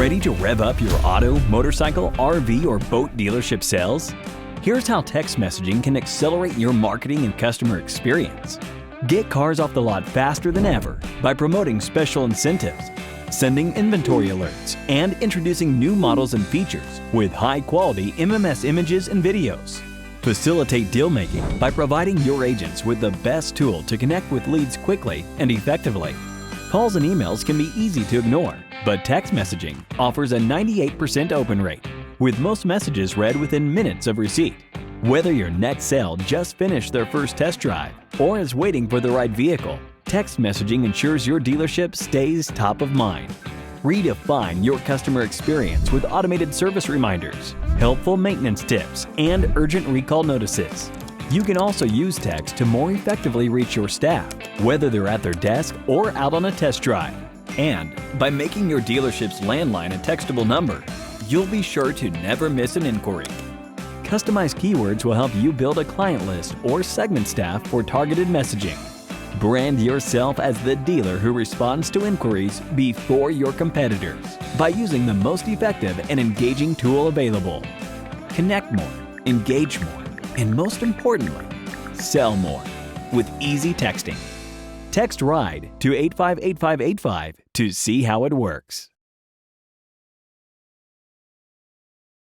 Ready to rev up your auto, motorcycle, RV, or boat dealership sales? Here's how text messaging can accelerate your marketing and customer experience. Get cars off the lot faster than ever by promoting special incentives, sending inventory alerts, and introducing new models and features with high-quality MMS images and videos. Facilitate deal-making by providing your agents with the best tool to connect with leads quickly and effectively. Calls and emails can be easy to ignore, but text messaging offers a 98% open rate, with most messages read within minutes of receipt. Whether your next sale just finished their first test drive or is waiting for the right vehicle, text messaging ensures your dealership stays top of mind. Redefine your customer experience with automated service reminders, helpful maintenance tips, and urgent recall notices. You can also use text to more effectively reach your staff, whether they're at their desk or out on a test drive. And by making your dealership's landline a textable number, you'll be sure to never miss an inquiry. Customized keywords will help you build a client list or segment staff for targeted messaging. Brand yourself as the dealer who responds to inquiries before your competitors by using the most effective and engaging tool available. Connect more, engage more, and most importantly, sell more with easy texting. Text RIDE to 858585 to see how it works.